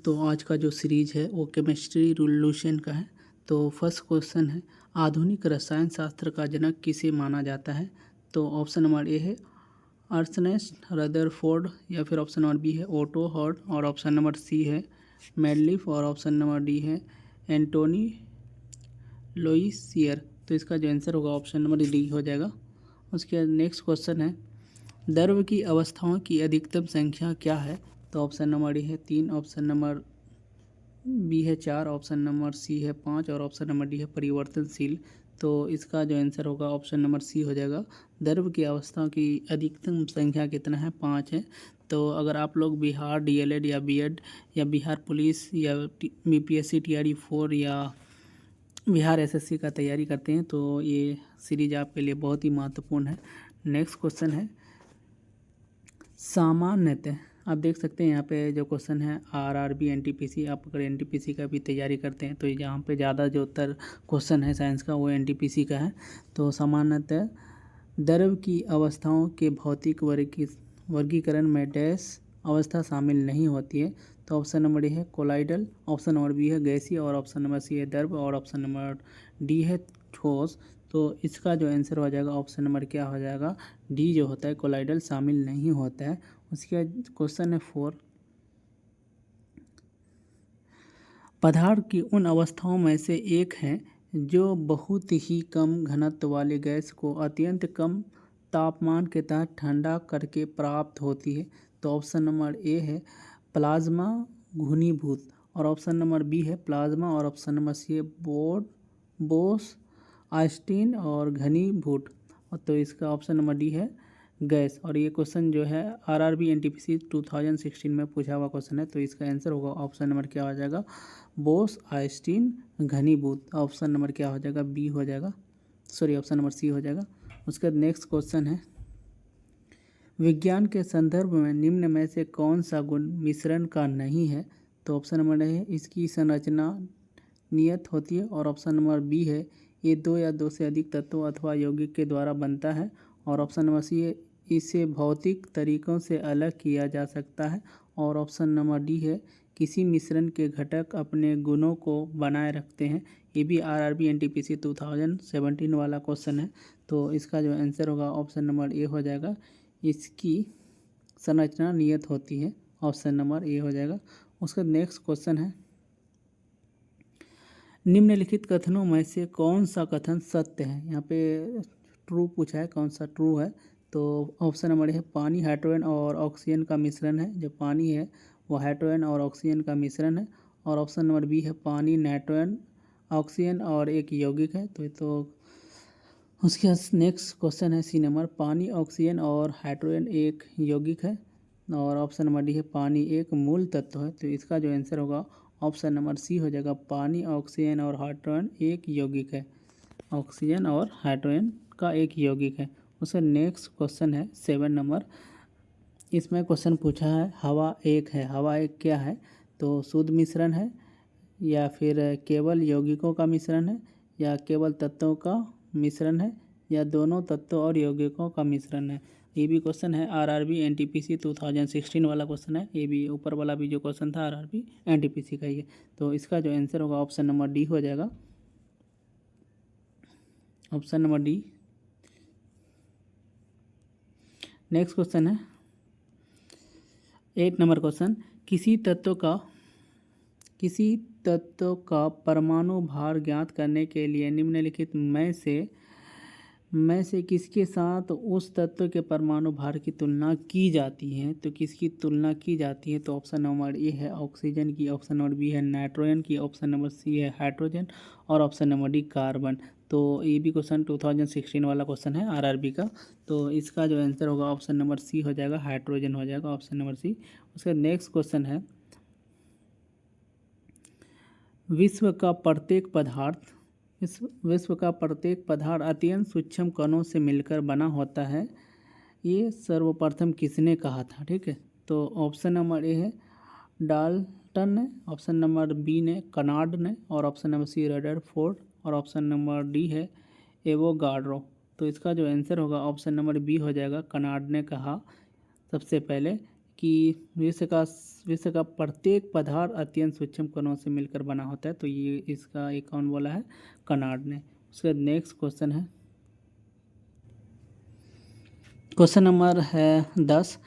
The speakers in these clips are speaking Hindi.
तो आज का जो सीरीज है वो केमिस्ट्री रिवोल्यूशन का है। तो फर्स्ट क्वेश्चन है, आधुनिक रसायन शास्त्र का जनक किसे माना जाता है? तो ऑप्शन नंबर ए है अर्नस्ट रदरफोर्ड, या फिर ऑप्शन नंबर बी है ओटो हॉर्ट, और ऑप्शन नंबर सी है मेडलिफ, और ऑप्शन नंबर डी है एंटोनी लोइसियर। तो इसका जो आंसर होगा ऑप्शन नंबर डी हो जाएगा। उसके बाद नेक्स्ट क्वेश्चन है, द्रव की अवस्थाओं की अधिकतम संख्या क्या है? तो ऑप्शन नंबर ए है 3, ऑप्शन नंबर बी है 4, ऑप्शन नंबर सी है 5, और ऑप्शन नंबर डी है परिवर्तनशील। तो इसका जो आंसर होगा ऑप्शन नंबर सी हो जाएगा। द्रव की अवस्थाओं की अधिकतम संख्या कितना है? 5 है। तो अगर आप लोग बिहार डीएलएड या बीएड या बिहार पुलिस या बीपीएससी टीआरई 4 या बिहार एसएससी का तैयारी करते हैं तो ये सीरीज आपके लिए बहुत ही महत्वपूर्ण है। नेक्स्ट क्वेश्चन है, सामान्यतः आप देख सकते हैं यहाँ पे जो क्वेश्चन है आरआरबी एनटीपीसी, आप अगर एनटीपीसी का भी तैयारी करते हैं तो यहाँ पे ज़्यादा जो उत्तर क्वेश्चन है साइंस का वो एनटीपीसी का है। तो सामान्यतः द्रव की अवस्थाओं के भौतिक वर्गीकरण में डैश अवस्था शामिल नहीं होती है। तो ऑप्शन नंबर ए है कोलाइडल, ऑप्शन नंबर बी है गैसीय, और ऑप्शन नंबर सी है द्रव, और ऑप्शन नंबर डी है ठोस। तो इसका जो आंसर हो जाएगा ऑप्शन नंबर क्या हो जाएगा? डी जो होता है कोलाइडल शामिल नहीं होता है। उसके बाद क्वेश्चन है 4, पदार्थ की उन अवस्थाओं में से एक है जो बहुत ही कम घनत्व वाली गैस को अत्यंत कम तापमान के तहत ठंडा करके प्राप्त होती है। तो ऑप्शन नंबर ए है प्लाज्मा घनीभूत, और ऑप्शन नंबर बी है प्लाज्मा, और ऑप्शन नंबर सी है बोस आइंस्टीन और घनीभूत। तो इसका ऑप्शन नंबर डी है गैस। और ये क्वेश्चन जो है आरआरबी एनटीपीसी 2016 में पूछा हुआ क्वेश्चन है। तो इसका आंसर होगा ऑप्शन नंबर क्या हो जाएगा? बोस आइंस्टीन घनीभूत। ऑप्शन नंबर क्या हो जाएगा? बी हो जाएगा, सॉरी ऑप्शन नंबर सी हो जाएगा। उसके बाद नेक्स्ट क्वेश्चन है, विज्ञान के संदर्भ में निम्न में से कौन सा गुण मिश्रण का नहीं है? तो ऑप्शन नंबर ए है इसकी संरचना नियत होती है, और ऑप्शन नंबर बी है ये 2 या 2 से अधिक तत्वों अथवा यौगिक के द्वारा बनता है, और ऑप्शन नंबर सी है इसे भौतिक तरीकों से अलग किया जा सकता है, और ऑप्शन नंबर डी है किसी मिश्रण के घटक अपने गुणों को बनाए रखते हैं। ये भी आरआरबी एनटीपीसी 2017 वाला क्वेश्चन है। तो इसका जो आंसर होगा ऑप्शन नंबर ए हो जाएगा, इसकी संरचना नियत होती है। ऑप्शन नंबर ए हो जाएगा। उसका नेक्स्ट क्वेश्चन है, निम्नलिखित कथनों में से कौन सा कथन सत्य है? यहाँ पे ट्रू पूछा है, कौन सा ट्रू है? तो ऑप्शन नंबर है पानी हाइड्रोजन और ऑक्सीजन का मिश्रण है। जो पानी है वो हाइड्रोजन और ऑक्सीजन का मिश्रण है, और ऑप्शन नंबर बी है पानी नाइट्रोजन ऑक्सीजन और एक यौगिक है। तो उसके नेक्स्ट क्वेश्चन है सी नंबर, पानी ऑक्सीजन और हाइड्रोजन एक यौगिक है, और ऑप्शन नंबर डी है पानी एक मूल तत्व है। तो इसका जो आंसर होगा ऑप्शन नंबर सी हो जाएगा, पानी ऑक्सीजन और हाइड्रोजन एक यौगिक है। ऑक्सीजन और हाइड्रोजन का एक यौगिक है। उसका नेक्स्ट क्वेश्चन है 7 नंबर, इसमें क्वेश्चन पूछा है हवा एक है। हवा एक क्या है? तो शुद्ध मिश्रण है, या फिर केवल यौगिकों का मिश्रण है, या केवल तत्वों का मिश्रण है, या दोनों तत्वों और यौगिकों का मिश्रण है। ये भी क्वेश्चन है आरआरबी एनटीपीसी 2016 वाला क्वेश्चन है। ये भी ऊपर वाला भी जो क्वेश्चन था आरआरबी एनटीपीसी का ही है। तो इसका जो आंसर होगा ऑप्शन नंबर डी हो जाएगा, option number D. Next question है 8 नंबर क्वेश्चन, किसी तत्व का परमाणु भार ज्ञात करने के लिए निम्नलिखित में से किसके साथ उस तत्व के परमाणु भार की तुलना की जाती है? तो किसकी तुलना की जाती है? तो ऑप्शन नंबर ए है ऑक्सीजन की, ऑप्शन नंबर बी है नाइट्रोजन की, ऑप्शन नंबर सी है हाइड्रोजन, और ऑप्शन नंबर डी कार्बन। तो ये भी क्वेश्चन 2016 वाला क्वेश्चन है आरआरबी का। तो इसका जो आंसर होगा ऑप्शन नंबर सी हो जाएगा, हाइड्रोजन हो जाएगा, ऑप्शन नंबर सी। उसका नेक्स्ट क्वेश्चन है, विश्व का प्रत्येक पदार्थ अत्यंत सूक्ष्म कणों से मिलकर बना होता है, ये सर्वप्रथम किसने कहा था? ठीक है, तो ऑप्शन नंबर ए है डाल्टन ने, ऑप्शन नंबर बी ने कनार्ड ने, और ऑप्शन नंबर सी रदरफोर्ड, और ऑप्शन नंबर डी है एवोगाड्रो। तो इसका जो आंसर होगा ऑप्शन नंबर बी हो जाएगा, कनार्ड ने कहा सबसे पहले कि विश्व का प्रत्येक पदार्थ अत्यंत सूक्ष्म कणों से मिलकर बना होता है। तो ये इसका एक कौन बोला है? कनार्ड ने। उसके बाद नेक्स्ट क्वेश्चन है, क्वेश्चन नंबर है 10।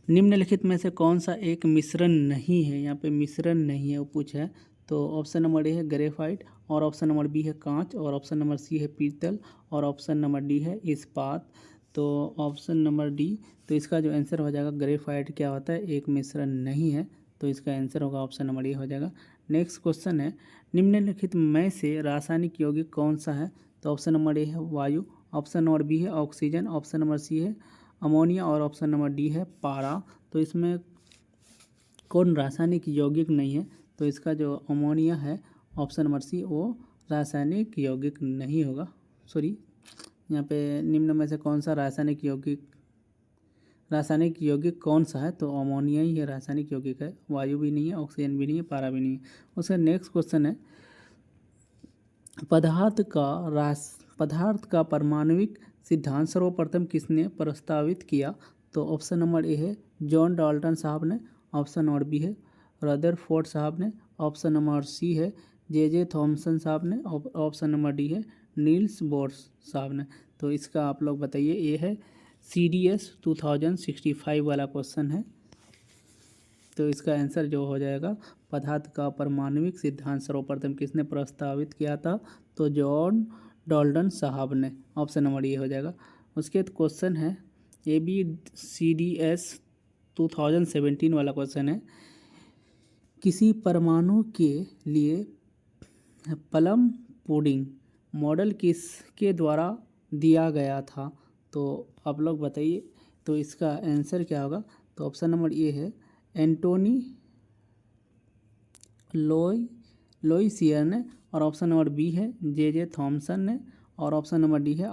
निम्नलिखित में से कौन सा एक मिश्रण नहीं है? यहाँ पे मिश्रण नहीं है वो पूछा है। तो ऑप्शन नंबर ए है ग्रेफाइट, और ऑप्शन नंबर बी है कांच, और ऑप्शन नंबर सी है पीतल, और ऑप्शन नंबर डी है इस्पात। तो ऑप्शन नंबर डी, तो इसका जो आंसर हो जाएगा ग्रेफाइट क्या होता है? एक मिश्रण नहीं है। तो इसका आंसर होगा ऑप्शन नंबर ए हो जाएगा। नेक्स्ट क्वेश्चन है, निम्नलिखित में से रासायनिक यौगिक कौन सा है? तो ऑप्शन नंबर ए है वायु, ऑप्शन नंबर बी है ऑक्सीजन, ऑप्शन नंबर सी है अमोनिया, और ऑप्शन नंबर डी है पारा। तो इसमें कौन रासायनिक यौगिक नहीं है? तो इसका जो अमोनिया है ऑप्शन नंबर सी, वो रासायनिक यौगिक नहीं होगा। सॉरी, यहाँ पे निम्न में से कौन सा रासायनिक यौगिक कौन सा है? तो अमोनिया ही है रासायनिक यौगिक है। वायु भी नहीं है, ऑक्सीजन भी नहीं है, पारा भी नहीं है। उसका नेक्स्ट क्वेश्चन है, पदार्थ का परमाणविक सिद्धांत सर्वप्रथम किसने प्रस्तावित किया? तो ऑप्शन नंबर ए है जॉन डाल्टन साहब ने, ऑप्शन नंबर बी है रदरफोर्ड साहब ने, ऑप्शन नंबर सी है जे थॉमसन साहब ने, ऑप्शन नंबर डी है नील्स बोर साहब ने। तो इसका आप लोग बताइए। ये है CDS 2065 वाला क्वेश्चन है। तो इसका आंसर जो हो जाएगा, पदार्थ का परमाणविक सिद्धांत सर्वप्रथम किसने प्रस्तावित किया था? तो जॉन डाल्टन साहब ने। ऑप्शन नंबर ये हो जाएगा। उसके बाद क्वेश्चन है ABCDS 2017 वाला क्वेश्चन है, किसी परमाणु के लिए प्लम पुडिंग मॉडल किसके द्वारा दिया गया था? तो आप लोग बताइए। तो इसका आंसर क्या होगा? तो ऑप्शन नंबर ए है एंटोनी लोइसियर ने, और ऑप्शन नंबर बी है जे थॉमसन ने, और ऑप्शन नंबर डी है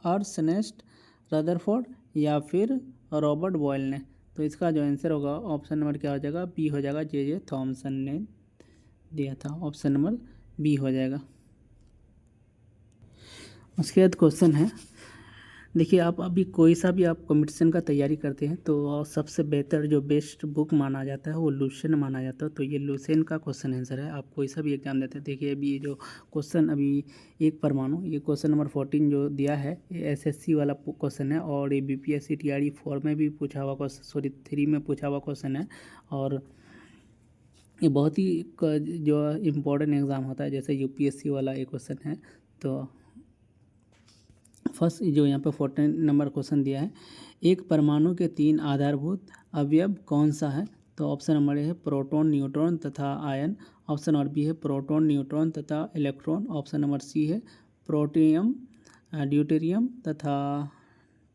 अर्नेस्ट रदरफोर्ड या फिर रॉबर्ट बॉयल ने। तो इसका जो आंसर होगा ऑप्शन नंबर क्या हो जाएगा? बी हो जाएगा, जे थॉमसन ने दिया था। ऑप्शन नंबर बी हो जाएगा। उसके बाद क्वेश्चन है, देखिए आप अभी कोई सा भी आप कंपटीशन का तैयारी करते हैं तो सबसे बेहतर जो बेस्ट बुक माना जाता है वो लुसेन माना जाता है। तो ये लुसेन का क्वेश्चन आंसर है। आप कोई सा भी एग्जाम देते हैं, देखिए अभी ये जो क्वेश्चन अभी एक परमाणु, ये क्वेश्चन नंबर 14 जो दिया है ये SSC वाला क्वेश्चन है, और ये BPSC TRE 4 में भी पूछा हुआ क्वेश्चन, सॉरी 3 में पूछा हुआ क्वेश्चन है। और ये बहुत ही जो इम्पोर्टेंट एग्ज़ाम होता है, जैसे UPSC वाला एक क्वेश्चन है। तो फर्स्ट जो यहाँ पे 14 नंबर क्वेश्चन दिया है, एक परमाणु के 3 आधारभूत अवयव कौन सा है? तो ऑप्शन नंबर ए है प्रोटॉन, न्यूट्रॉन तथा आयन, ऑप्शन नंबर बी है प्रोटॉन, न्यूट्रॉन तथा इलेक्ट्रॉन, ऑप्शन नंबर सी है प्रोटियम, ड्यूटेरियम तथा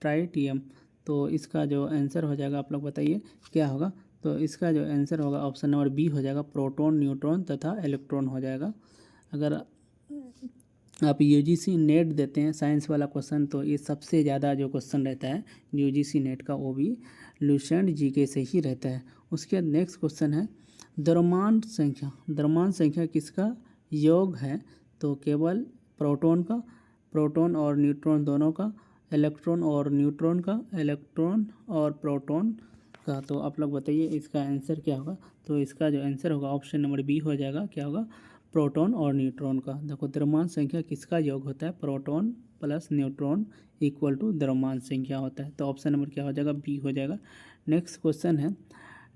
ट्राइटियम। तो इसका जो आंसर हो जाएगा आप लोग बताइए क्या होगा? तो इसका जो आंसर होगा ऑप्शन नंबर बी हो जाएगा, प्रोटॉन, न्यूट्रॉन तथा इलेक्ट्रॉन हो जाएगा। अगर आप UGC नेट देते हैं साइंस वाला क्वेश्चन, तो ये सबसे ज़्यादा जो क्वेश्चन रहता है UGC नेट का वो भी लुसेंट GK से ही रहता है। उसके बाद नेक्स्ट क्वेश्चन है, द्रव्यमान संख्या किसका योग है? तो केवल प्रोटॉन का, प्रोटॉन और न्यूट्रॉन दोनों का, इलेक्ट्रॉन और न्यूट्रॉन का, इलेक्ट्रॉन और प्रोटॉन का। तो आप लोग बताइए इसका आंसर क्या होगा? तो इसका जो आंसर होगा ऑप्शन नंबर बी हो जाएगा। क्या होगा? प्रोटॉन और न्यूट्रॉन का। देखो द्रव्यमान संख्या किसका योग होता है? Proton plus neutron equal to द्रव्यमान संख्या होता है। तो ऑप्शन नंबर क्या हो जाएगा? बी हो जाएगा। नेक्स्ट क्वेश्चन है,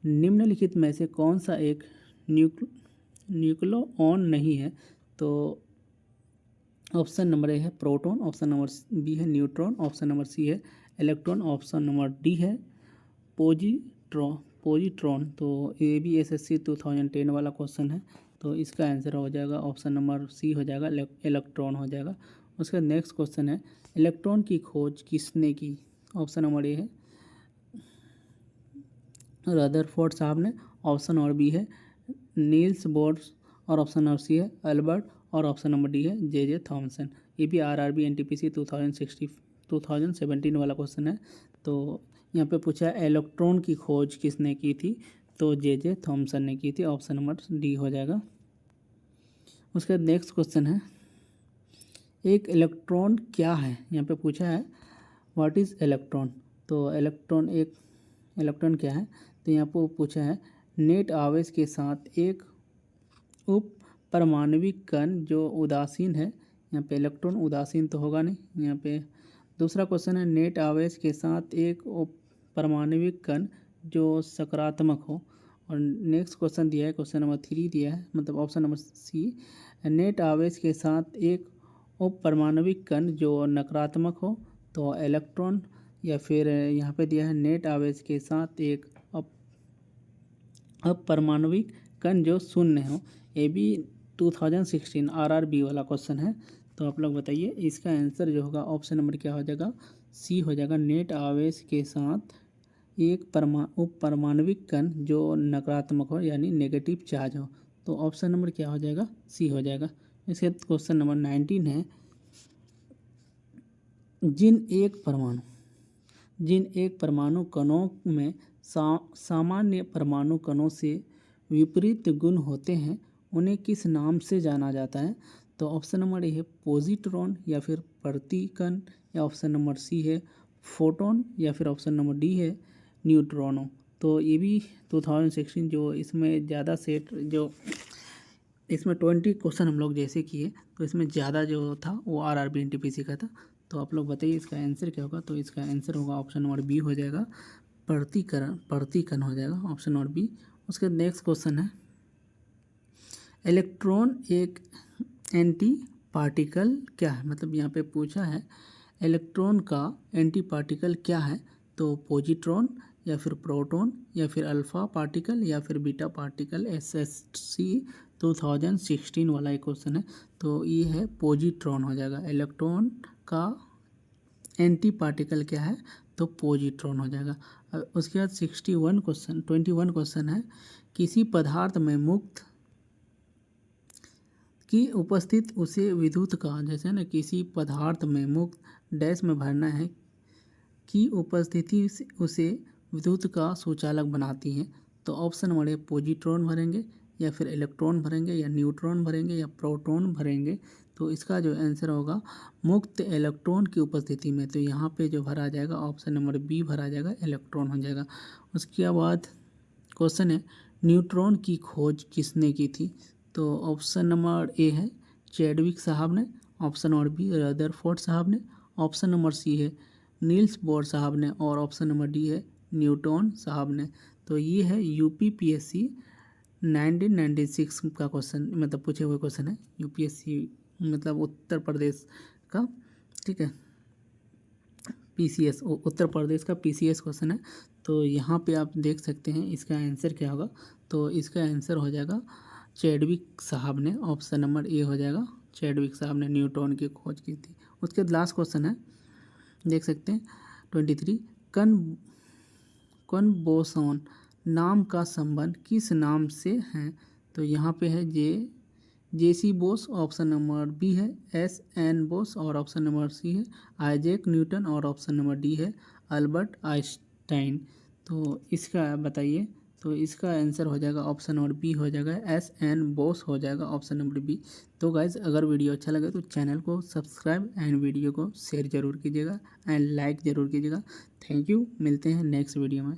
निम्नलिखित में से कौन सा एक न्यूक्लियॉन नहीं है? तो ऑप्शन नंबर ए है प्रोटॉन, ऑप्शन नंबर बी है न्यूट्रॉन, ऑप्शन नंबर सी है इलेक्ट्रॉन, ऑप्शन नंबर डी है पॉजिट्रॉन। तो ये भी SSC 2010 वाला क्वेश्चन है। तो इसका आंसर हो जाएगा ऑप्शन नंबर सी हो जाएगा, इलेक्ट्रॉन हो जाएगा। उसका नेक्स्ट क्वेश्चन है, इलेक्ट्रॉन की खोज किसने की? ऑप्शन नंबर ए है रदरफोर्ड साहब ने, ऑप्शन नंबर बी है नील्स बोर, और ऑप्शन नंबर सी है अल्बर्ट, और ऑप्शन नंबर डी है जे थॉमसन। ये भी RRB NTPC 2017 वाला क्वेश्चन है। तो यहाँ पे पूछा है इलेक्ट्रॉन की खोज किसने की थी? तो जे थॉमसन ने की थी। ऑप्शन नंबर डी हो जाएगा। उसके बाद नेक्स्ट क्वेश्चन है, एक इलेक्ट्रॉन क्या है? यहाँ पे पूछा है व्हाट इज़ इलेक्ट्रॉन। तो इलेक्ट्रॉन एक इलेक्ट्रॉन क्या है, तो यहाँ पर पूछा है नेट आवेश के साथ एक उप परमाणविक कण जो उदासीन है। यहाँ पे इलेक्ट्रॉन उदासीन तो होगा नहीं। यहाँ पे दूसरा क्वेश्चन है नेट आवेश के साथ एक उप परमाणविक कण जो सकारात्मक हो। और नेक्स्ट क्वेश्चन दिया है, क्वेश्चन नंबर 3 दिया है, मतलब ऑप्शन नंबर सी, नेट आवेश के साथ एक उप परमाणविक कण जो नकारात्मक हो, तो इलेक्ट्रॉन। या फिर यहाँ पे दिया है नेट आवेश के साथ एक अपरमाणविक कण जो शून्य हो। ये भी 2016 RRB वाला क्वेश्चन है। तो आप लोग बताइए इसका आंसर जो होगा ऑप्शन नंबर क्या हो जाएगा, सी हो जाएगा। नेट आवेश के साथ एक उप परमाणविक कण जो नकारात्मक हो यानी नेगेटिव चार्ज हो, तो ऑप्शन नंबर क्या हो जाएगा, सी हो जाएगा। इसके क्वेश्चन नंबर 19 है, जिन एक परमाणु कणों में सामान्य परमाणु कणों से विपरीत गुण होते हैं उन्हें किस नाम से जाना जाता है, तो ऑप्शन नंबर ए है पॉजिट्रॉन या फिर प्रतिकण, या ऑप्शन नंबर सी है फोटोन, या फिर ऑप्शन नंबर डी है न्यूट्रॉनो। तो ये भी 2016 जो इसमें ज़्यादा सेट जो इसमें 20 क्वेश्चन हम लोग जैसे किए, तो इसमें ज़्यादा जो था वो RRB NTPC का था। तो आप लोग बताइए इसका आंसर क्या होगा, तो इसका आंसर होगा ऑप्शन नंबर बी हो जाएगा, प्रतिकण हो जाएगा ऑप्शन नंबर बी। उसके नेक्स्ट क्वेश्चन है, इलेक्ट्रॉन एक एंटी पार्टिकल क्या है, मतलब यहाँ पे पूछा है इलेक्ट्रॉन का एंटी पार्टिकल क्या है, तो पॉजिट्रॉन या फिर प्रोटॉन या फिर अल्फा पार्टिकल या फिर बीटा पार्टिकल। SSC 2016 वाला एक क्वेश्चन है, तो ये है पॉजिट्रॉन हो जाएगा। इलेक्ट्रॉन का एंटी पार्टिकल क्या है, तो पॉजिट्रॉन हो जाएगा। उसके बाद 21 क्वेश्चन है, किसी पदार्थ में मुक्त की उपस्थित उसे विद्युत का, जैसे ना किसी पदार्थ में मुक्त डैश में भरना है की उपस्थिति उसे विद्युत का सुचालक बनाती है, तो ऑप्शन नंबर ए पॉजिट्रॉन भरेंगे या फिर इलेक्ट्रॉन भरेंगे या न्यूट्रॉन भरेंगे या प्रोटॉन भरेंगे। तो इसका जो आंसर होगा मुक्त इलेक्ट्रॉन की उपस्थिति में, तो यहाँ पे जो भरा जाएगा ऑप्शन नंबर बी भरा जाएगा, इलेक्ट्रॉन हो जाएगा। उसके बाद क्वेश्चन है न्यूट्रॉन की खोज किसने की थी, तो ऑप्शन नंबर ए है चैडविक साहब ने, ऑप्शन नंबर बी रदरफोर्ड साहब ने, ऑप्शन नंबर सी है नील्स बोर साहब ने, और ऑप्शन नंबर डी है न्यूटन साहब ने। तो ये है UPPSC 1996 का क्वेश्चन, मतलब पूछे हुए क्वेश्चन है UPSC मतलब उत्तर प्रदेश का, ठीक है, PCS उत्तर प्रदेश का PCS क्वेश्चन है। तो यहाँ पे आप देख सकते हैं इसका आंसर क्या होगा, तो इसका आंसर हो जाएगा चैडविक साहब ने, ऑप्शन नंबर ए हो जाएगा, चैडविक साहब ने न्यूटन की खोज की थी। उसके बाद लास्ट क्वेश्चन है, देख सकते हैं 23, कण बोसॉन नाम का संबंध किस नाम से है, तो यहाँ पे है JC Bose, option number B है SN बोस, और ऑप्शन नंबर सी है आइजैक न्यूटन, और ऑप्शन नंबर डी है अल्बर्ट आइंस्टाइन। तो इसका बताइए, तो इसका आंसर हो जाएगा ऑप्शन नंबर बी हो जाएगा, SN बोस हो जाएगा ऑप्शन नंबर बी। तो गाइज अगर वीडियो अच्छा लगे तो चैनल को सब्सक्राइब एंड वीडियो को शेयर ज़रूर कीजिएगा एंड लाइक ज़रूर कीजिएगा। थैंक यू, मिलते हैं नेक्स्ट वीडियो में।